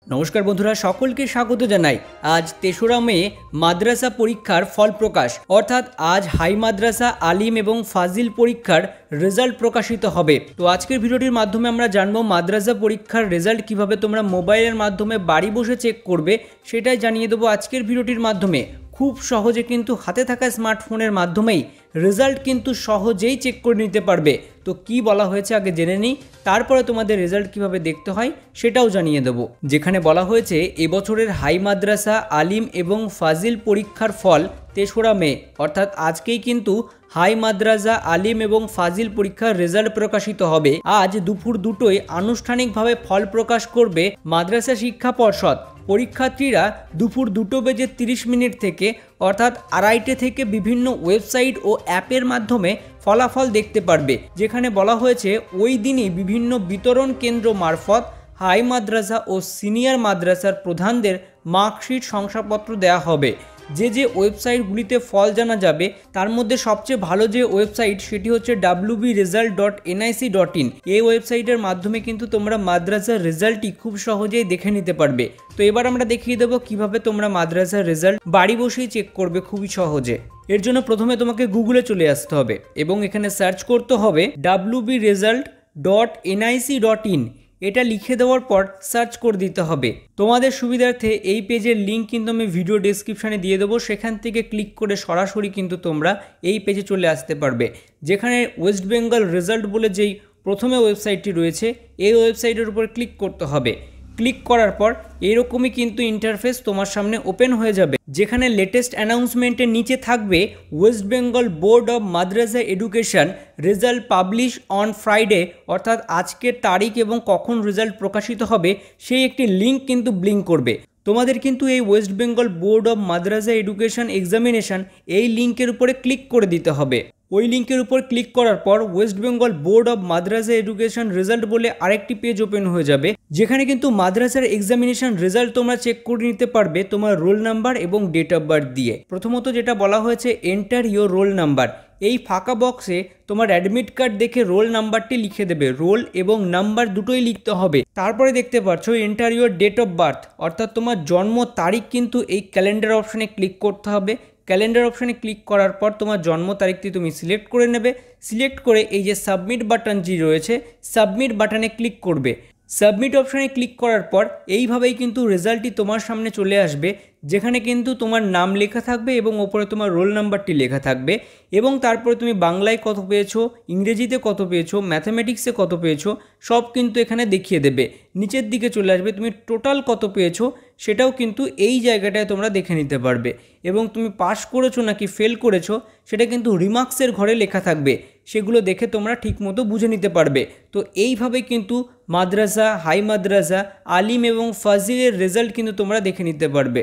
নমস্কার বন্ধুরা, সকলকে স্বাগত জানাই। আজ ৩রা মে মাদ্রাসা পরীক্ষার ফল প্রকাশ, অর্থাৎ আজ হাই মাদ্রাসা, আলিম এবং ফাজিল পরীক্ষার রেজাল্ট প্রকাশিত হবে। তো আজকের ভিডিওটির মাধ্যমে আমরা জানবো মাদ্রাসা পরীক্ষার রেজাল্ট কিভাবে তোমরা মোবাইলের মাধ্যমে বাড়ি বসে চেক করবে, সেটাই জানিয়ে দেবো আজকের ভিডিওটির মাধ্যমে। খুব সহজে কিন্তু হাতে থাকা স্মার্টফোনের মাধ্যমেই রেজাল্ট কিন্তু সহজেই চেক করে নিতে পারবে। তো কি বলা হয়েছে আগে জেনে নিই, তারপরে তোমাদের রেজাল্ট কিভাবে দেখতে হয় সেটাও জানিয়ে দেবো। যেখানে বলা হয়েছে এবছরের হাই মাদ্রাসা, আলিম এবং ফাজিল পরীক্ষার ফল ৩রা মে, অর্থাৎ আজকেই কিন্তু হাই মাদ্রাসা, আলিম এবং ফাজিল পরীক্ষার রেজাল্ট প্রকাশিত হবে। আজ দুপুর 2টোয় আনুষ্ঠানিকভাবে ফল প্রকাশ করবে মাদ্রাসা শিক্ষা পর্ষদ। পরীক্ষার্থীরা দুপুর 2:30 থেকে অর্থাৎ 2:30 থেকে বিভিন্ন ওয়েবসাইট ও অ্যাপের মাধ্যমে ফলাফল দেখতে পারবে। যেখানে বলা হয়েছে ওই দিনই বিভিন্ন বিতরণ কেন্দ্র মারফত হাই মাদ্রাসা ও সিনিয়র মাদ্রাসার প্রধানদের মার্কশিট শংসাপত্র দেওয়া হবে। যে ওয়েবসাইটগুলিতে ফল জানা যাবে তার মধ্যে সবচেয়ে ভালো যে ওয়েবসাইট সেটি হচ্ছে wbresult.nic.in। এই ওয়েবসাইটের মাধ্যমে কিন্তু তোমরা মাদ্রাসার রেজাল্টটি খুব সহজেই দেখে নিতে পারবে। তো এবার আমরা দেখিয়ে দেবো কিভাবে তোমরা মাদ্রাসার রেজাল্ট বাড়ি বসেই চেক করবে খুবই সহজে। এর জন্য প্রথমে তোমাকে গুগলে চলে আসতে হবে এবং এখানে সার্চ করতে হবে wbresult.nic.in। এটা লিখে দেওয়ার পর সার্চ করে দিতে হবে। তোমাদের সুবিধার্থে এই পেজের লিঙ্ক কিন্তু আমি ভিডিও ডেসক্রিপশানে দিয়ে দেবো, সেখান থেকে ক্লিক করে সরাসরি কিন্তু তোমরা এই পেজে চলে আসতে পারবে। যেখানে ওয়েস্ট বেঙ্গল রেজাল্ট বলে যেই প্রথমে ওয়েবসাইটটি রয়েছে, এই ওয়েবসাইটের উপর ক্লিক করতে হবে। ক্লিক করার পর এরকমই কিন্তু ইন্টারফেস তোমার সামনে ওপেন হয়ে যাবে, যেখানে লেটেস্ট অ্যানাউন্সমেন্টের নিচে থাকবে West Bengal board of Madrasa education result publish on Friday, অর্থাৎ আজকের তারিখ এবং কখন রেজাল্ট প্রকাশিত হবে সেই একটি লিঙ্ক কিন্তু ব্লিঙ্ক করবে। তোমাদের কিন্তু এই West Bengal board of Madrasa education examination এই লিঙ্কের উপরে ক্লিক করে দিতে হবে। ওই লিঙ্কের উপর ক্লিক করার পর West Bengal board of Madrasa education result বলে আরেকটি পেজ ওপেন হয়ে যাবে, যেখানে কিন্তু মাদ্রাসার এক্সামিনেশন রেজাল্ট তোমরা চেক করে নিতে পারবে তোমার রোল নাম্বার এবং ডেট অফ বার্থ দিয়ে। প্রথমত যেটা বলা হয়েছে এন্টার ইয়োর রোল নাম্বার, এই ফাঁকা বক্সে তোমার অ্যাডমিট কার্ড দেখে রোল নাম্বারটি লিখে দেবে। রোল এবং নাম্বার দুটোই লিখতে হবে। তারপরে দেখতে পাচ্ছ enter your date of birth, অর্থাৎ তোমার জন্ম তারিখ কিন্তু এই ক্যালেন্ডার অপশানে ক্লিক করতে হবে। ক্যালেন্ডার অপশানে ক্লিক করার পর তোমার জন্ম তারিখটি তুমি সিলেক্ট করে নেবে। সিলেক্ট করে এই যে সাবমিট বাটনটি রয়েছে, সাবমিট বাটনে ক্লিক করবে। সাবমিট অপশানে ক্লিক করার পর এইভাবেই কিন্তু রেজাল্টটি তোমার সামনে চলে আসবে, যেখানে কিন্তু তোমার নাম লেখা থাকবে এবং ওপরে তোমার রোল নাম্বারটি লেখা থাকবে। এবং তারপরে তুমি বাংলায় কত পেয়েছো, ইংরেজিতে কত পেয়েছো, ম্যাথামেটিক্সে কত পেয়েছো সব কিন্তু এখানে দেখিয়ে দেবে। নিচের দিকে চলে আসবে তুমি টোটাল কত পেয়েছো সেটাও কিন্তু এই জায়গাটায় তোমরা দেখে নিতে পারবে। এবং তুমি পাস করেছো নাকি ফেল করেছো সেটা কিন্তু রিমার্কসের ঘরে লেখা থাকবে, সেগুলো দেখে তোমরা ঠিকমতো বুঝে নিতে পারবে। তো এইভাবে কিন্তু মাদ্রাসা, হাই মাদ্রাসা, আলিম এবং ফাজিলের রেজাল্ট কিন্তু তোমরা দেখে নিতে পারবে।